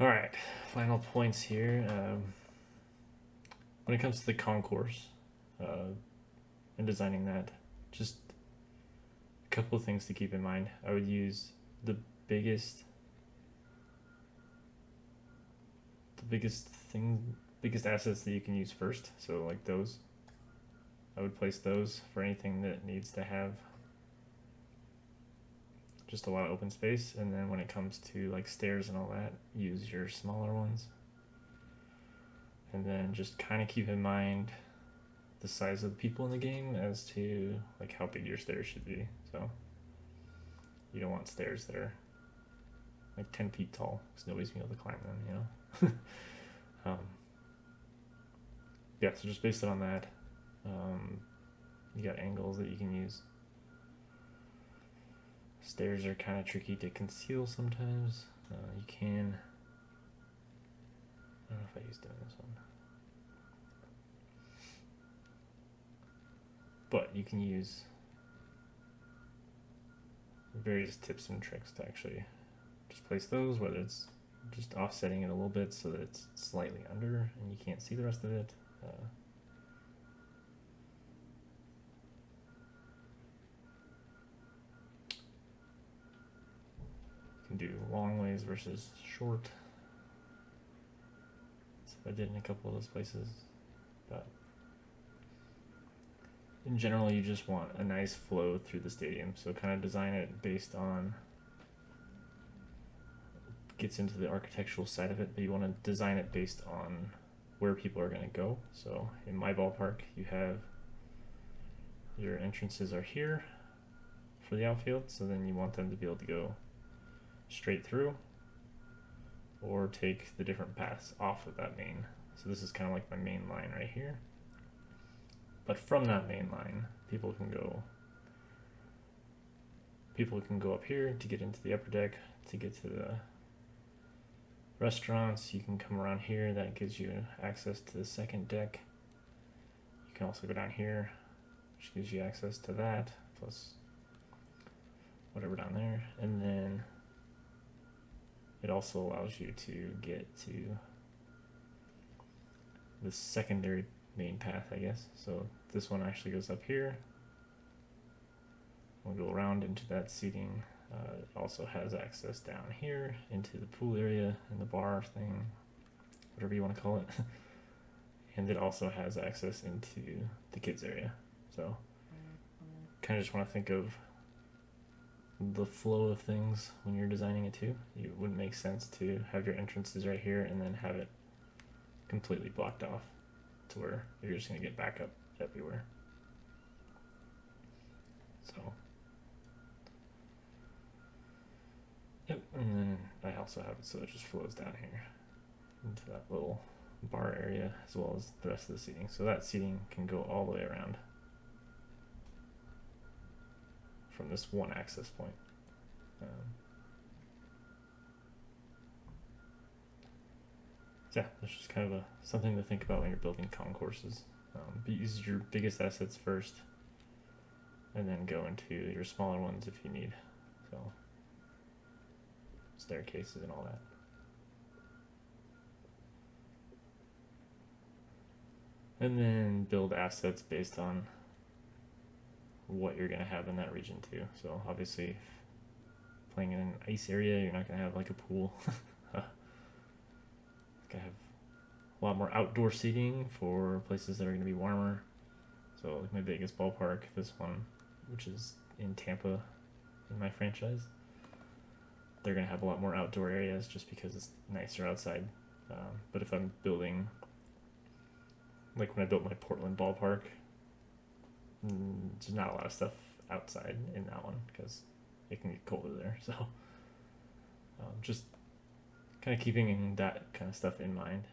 All right, final points here. When it comes to the concourse and designing that, just a couple of things to keep in mind. I would use the biggest, biggest assets that you can use first. So like those, I would place those for anything that needs to have just a lot of open space. And then when it comes to like stairs and all that, use your smaller ones. And then just kind of keep in mind the size of the people in the game as to like how big your stairs should be. So you don't want stairs that are like 10 feet tall because nobody's gonna be able to climb them, you know. Yeah, so just based it on that. You got angles that you can use. Stairs are kind of tricky to conceal sometimes. You can. I don't know if I used it in this one. But you can use various tips and tricks to actually just place those, whether it's just offsetting it a little bit so that it's slightly under and you can't see the rest of it. You can do long ways versus short. That's what I did in a couple of those places. But in general, you just want a nice flow through the stadium. So kind of design it based on, gets into the architectural side of it, but you want to design it based on where people are going to go. So in my ballpark, you have your entrances are here for the outfield. So then you want them to be able to go straight through or take the different paths off of that main. So this is kind of like my main line right here. But from that main line, people can go up here to get into the upper deck, to get to the restaurants. You can come around here, that gives you access to the second deck. You can also go down here, which gives you access to that, plus whatever down there. And then it also allows you to get to the secondary main path, I guess. So this one actually goes up here. We'll go around into that seating. It also has access down here into the pool area and the bar thing, whatever you want to call it. And it also has access into the kids area. So kind of just want to think of the flow of things when you're designing it too. It wouldn't make sense to have your entrances right here and then have it completely blocked off to where you're just going to get backup everywhere. So, yep, and then I also have it so it just flows down here into that little bar area as well as the rest of the seating. So that seating can go all the way around from this one access point. Yeah, that's just kind of something to think about when you're building concourses. Use your biggest assets first, and then go into your smaller ones if you need. So staircases and all that. And then build assets based on what you're going to have in that region too. So obviously, playing in an ice area, you're not going to have like a pool. Gonna have a lot more outdoor seating for places that are going to be warmer. So like my biggest ballpark, this one, which is in Tampa in my franchise, they're going to have a lot more outdoor areas just because it's nicer outside. But if I'm building, like when I built my Portland ballpark, there's not a lot of stuff outside in that one because it can get colder there. So just kind of keeping that kind of stuff in mind.